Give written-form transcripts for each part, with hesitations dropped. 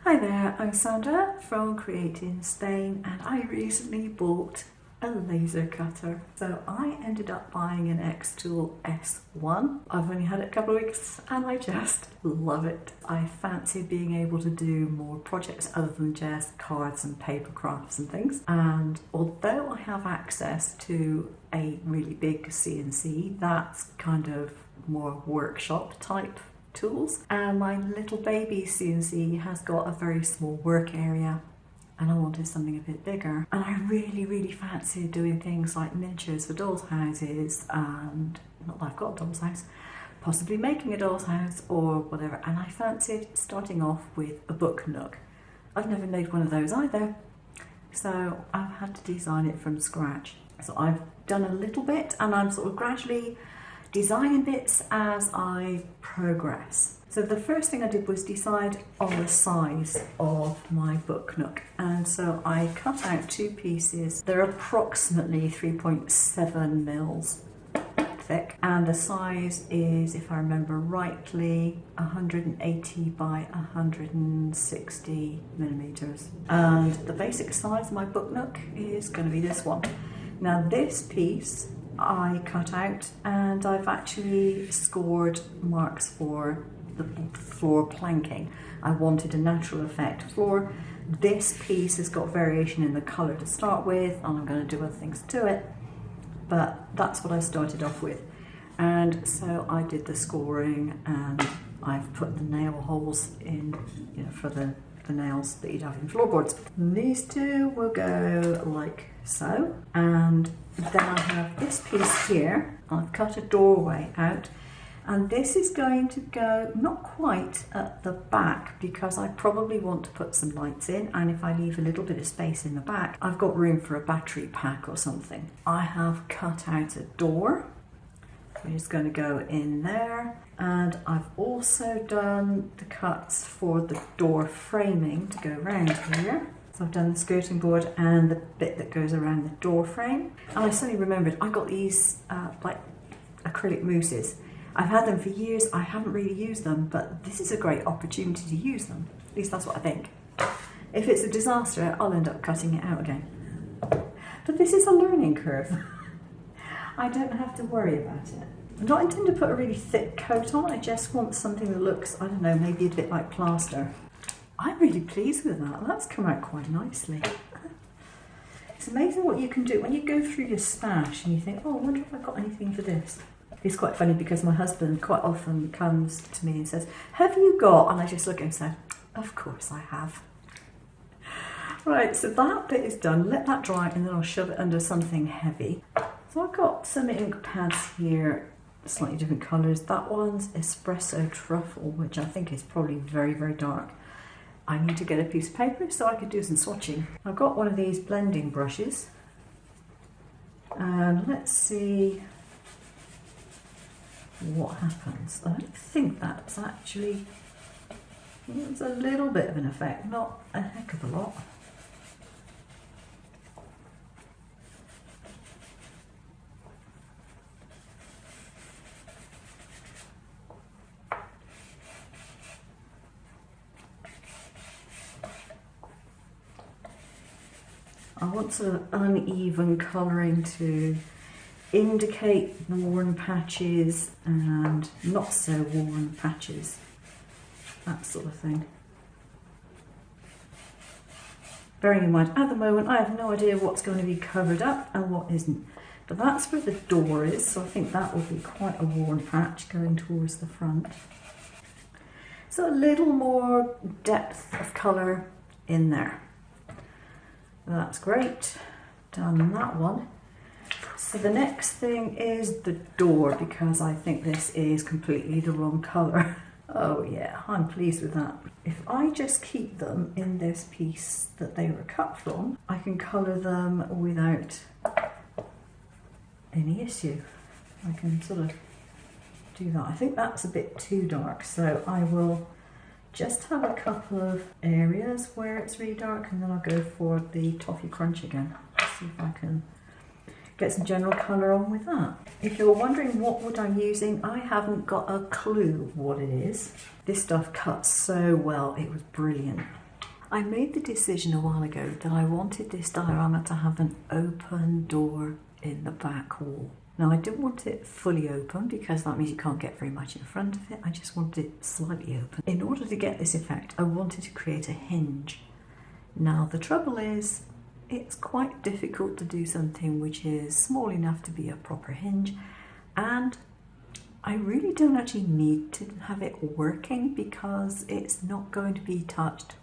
Hi there, I'm Sandra from Create in Spain, and I recently bought a laser cutter. So I ended up buying an XTool S1. I've only had it a couple of weeks and I just love it. I fancy being able to do more projects other than just cards and paper crafts and things. And although I have access to a really big CNC, that's kind of more workshop type tools, and my little baby CNC has got a very small work area and I wanted something a bit bigger, and I really fancied doing things like miniatures for dolls' houses, and not that I've got a doll's house, possibly making a doll's house or whatever, and I fancied starting off with a Book Nook. I've never made one of those either, so I've had to design it from scratch. So I've done a little bit and I'm sort of gradually designing bits as I progress. So the first thing I did was decide on the size of my Book Nook, and so I cut out two pieces. They're approximately 3.7 mils thick, and the size is, if I remember rightly, 180 by 160 millimeters. And the basic size of my Book Nook is going to be this one. Now this piece I cut out, and I've actually scored marks for the floor planking. I wanted a natural effect floor. This piece has got variation in the colour to start with, and I'm going to do other things to it, but that's what I started off with. And so I did the scoring, and I've put the nail holes in, for the nails that you'd have in floorboards. And these two will go like so, and then I have this piece here. I've cut a doorway out, and this is going to go not quite at the back because I probably want to put some lights in, and if I leave a little bit of space in the back, I've got room for a battery pack or something. I have cut out a door, which is going to go in there, and I've also done the cuts for the door framing to go around here. So I've done the skirting board and the bit that goes around the door frame. And I suddenly remembered I got these like acrylic mousses. I've had them for years, I haven't really used them, but this is a great opportunity to use them. At least that's what I think. If it's a disaster, I'll end up cutting it out again. But this is a learning curve. I don't have to worry about it. I don't intend to put a really thick coat on, I just want something that looks, I don't know, maybe a bit like plaster. I'm really pleased with that. That's come out quite nicely. It's amazing what you can do when you go through your stash and you think, oh, I wonder if I've got anything for this. It's quite funny because my husband quite often comes to me and says, have you got? And I just look at him and say, of course I have. Right, so that bit is done. Let that dry and then I'll shove it under something heavy. So I've got some ink pads here, slightly different colours. That one's Espresso Truffle, which I think is probably very dark. I need to get a piece of paper so I can do some swatching. I've got one of these blending brushes, and let's see what happens. I don't think that's actually, it's a little bit of an effect, not a heck of a lot. I want sort of uneven colouring to indicate worn patches and not so worn patches, that sort of thing. Bearing in mind, at the moment I have no idea what's going to be covered up and what isn't, but that's where the door is, so I think that will be quite a worn patch going towards the front. So a little more depth of colour in there. That's great, done that one. So the next thing is the door, because I think this is completely the wrong colour. Oh yeah, I'm pleased with that. If I just keep them in this piece that they were cut from, I can colour them without any issue. I can sort of do that. I think that's a bit too dark, so I will just have a couple of areas where it's really dark, and then I'll go for the toffee crunch again. See if I can get some general colour on with that. If you're wondering what wood I'm using, I haven't got a clue what it is. This stuff cuts so well, it was brilliant. I made the decision a while ago that I wanted this diorama to have an open door in the back wall. Now I didn't want it fully open because that means you can't get very much in front of it. I just wanted it slightly open. In order to get this effect, I wanted to create a hinge. Now the trouble is, it's quite difficult to do something which is small enough to be a proper hinge, and I really don't actually need to have it working because it's not going to be touched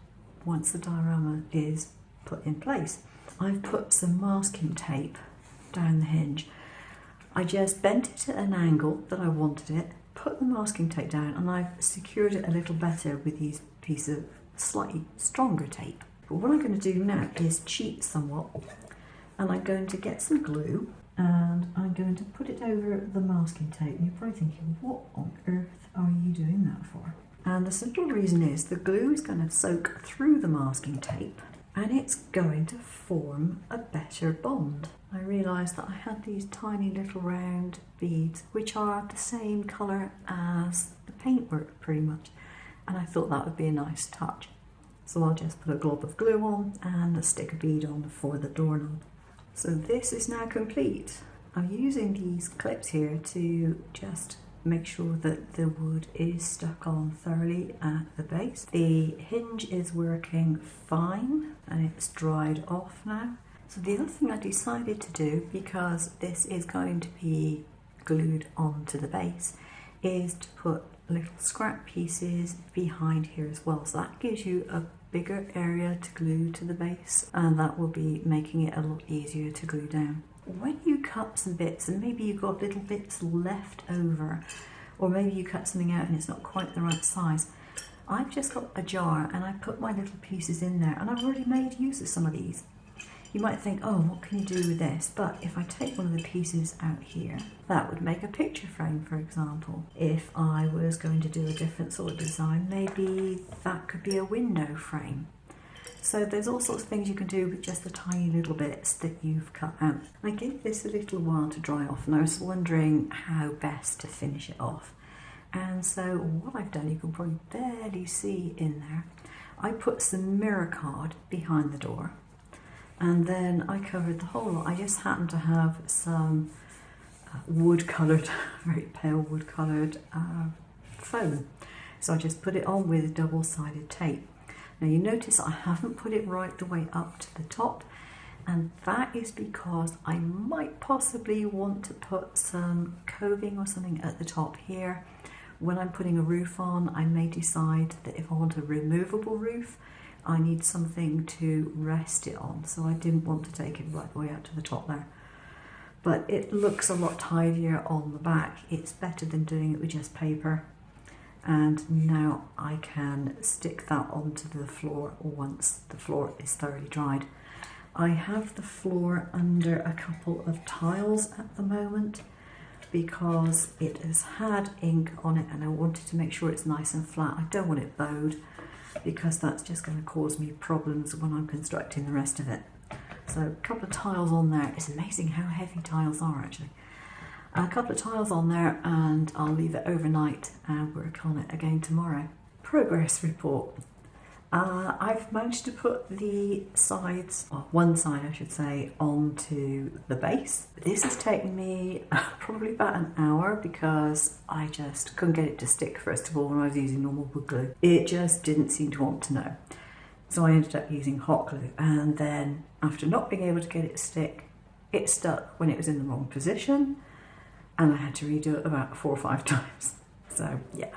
once the diorama is put in place. I've put some masking tape down the hinge. I just bent it at an angle that I wanted it, put the masking tape down, and I've secured it a little better with these pieces of slightly stronger tape. But what I'm going to do now is cheat somewhat, and I'm going to get some glue and I'm going to put it over the masking tape. And you're probably thinking, what on earth are you doing that for? And the simple reason is the glue is going to soak through the masking tape and it's going to form a better bond. I realised that I had these tiny little round beads which are the same colour as the paintwork pretty much, and I thought that would be a nice touch. So I'll just put a glob of glue on and stick a bead on for the doorknob. So this is now complete. I'm using these clips here to just make sure that the wood is stuck on thoroughly at the base. The hinge is working fine and it's dried off now. So the other thing I decided to do, because this is going to be glued onto the base, is to put little scrap pieces behind here as well. So that gives you a bigger area to glue to the base, and that will be making it a lot easier to glue down. When you cut some bits and maybe you've got little bits left over, or maybe you cut something out and it's not quite the right size, I've just got a jar and I put my little pieces in there, and I've already made use of some of these. You might think, oh, what can you do with this? But if I take one of the pieces out here, that would make a picture frame, for example. If I was going to do a different sort of design, maybe that could be a window frame. So there's all sorts of things you can do with just the tiny little bits that you've cut out. I gave this a little while to dry off, and I was wondering how best to finish it off. And so what I've done, you can probably barely see in there, I put some mirror card behind the door. And then I covered the whole lot. I just happened to have some wood-coloured, very pale wood-coloured foam. So I just put it on with double-sided tape. Now you notice I haven't put it right the way up to the top, and that is because I might possibly want to put some coving or something at the top here. When I'm putting a roof on, I may decide that if I want a removable roof, I need something to rest it on, so I didn't want to take it right the way out to the top there. But it looks a lot tidier on the back. It's better than doing it with just paper. And now I can stick that onto the floor once the floor is thoroughly dried. I have the floor under a couple of tiles at the moment because it has had ink on it and I wanted to make sure it's nice and flat. I don't want it bowed, because that's just going to cause me problems when I'm constructing the rest of it. So a couple of tiles on there. It's amazing how heavy tiles are actually. A couple of tiles on there, and I'll leave it overnight and work on it again tomorrow. Progress report. I've managed to put the sides, or one side I should say, onto the base. This has taken me probably about an hour because I just couldn't get it to stick first of all when I was using normal wood glue. It just didn't seem to want to know. So I ended up using hot glue, and then after not being able to get it to stick, it stuck when it was in the wrong position, and I had to redo it about 4 or 5 times. So yeah.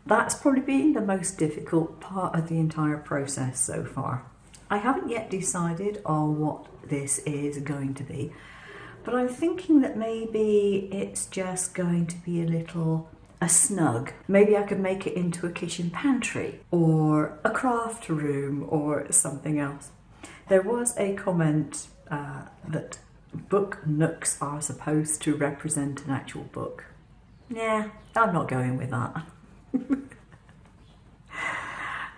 That's probably been the most difficult part of the entire process so far. I haven't yet decided on what this is going to be, but I'm thinking that maybe it's just going to be a snug. Maybe I could make it into a kitchen pantry or a craft room or something else. There was a comment that book nooks are supposed to represent an actual book. Yeah, I'm not going with that.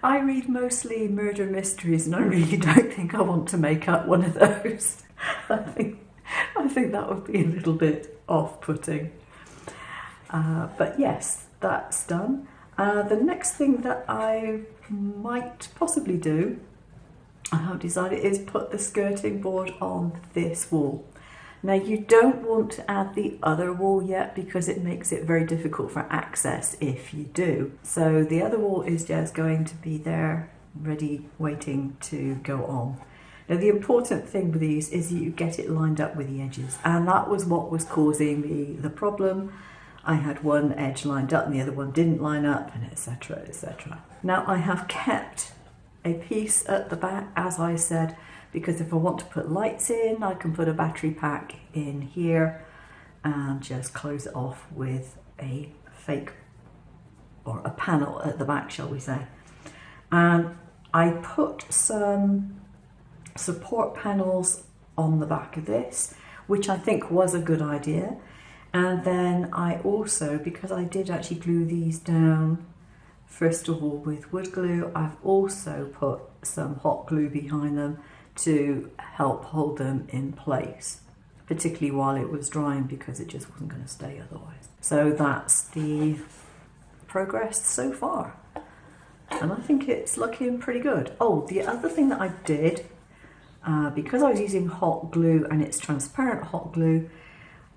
I read mostly murder mysteries and I really don't think I want to make up one of those. I think that would be a little bit off-putting. But yes, that's done. The next thing that I might possibly do, I haven't decided, is put the skirting board on this wall. Now you don't want to add the other wall yet because it makes it very difficult for access if you do. So the other wall is just going to be there, ready, waiting to go on. Now the important thing with these is you get it lined up with the edges, and that was what was causing me the problem. I had one edge lined up and the other one didn't line up, and etc, etc. Now I have kept a piece at the back, as I said, because if I want to put lights in, I can put a battery pack in here and just close it off with a fake, or a panel at the back, shall we say. And I put some support panels on the back of this, which I think was a good idea. And then I also, because I did actually glue these down first of all with wood glue, I've also put some hot glue behind them to help hold them in place, particularly while it was drying, because it just wasn't going to stay otherwise. So that's the progress so far, and I think it's looking pretty good. Oh, the other thing that I did, because I was using hot glue and it's transparent hot glue,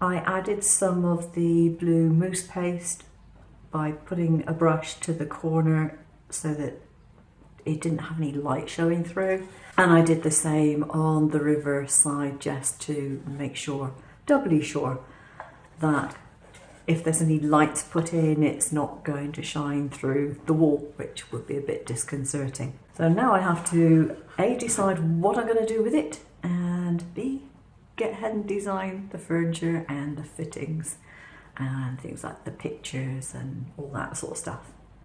I added some of the blue mousse paste by putting a brush to the corner so that it didn't have any light showing through. And I did the same on the reverse side, just to make sure, doubly sure, that if there's any light put in, it's not going to shine through the wall, which would be a bit disconcerting. So now I have to A, decide what I'm going to do with it, and B, get ahead and design the furniture and the fittings and things like the pictures and all that sort of stuff.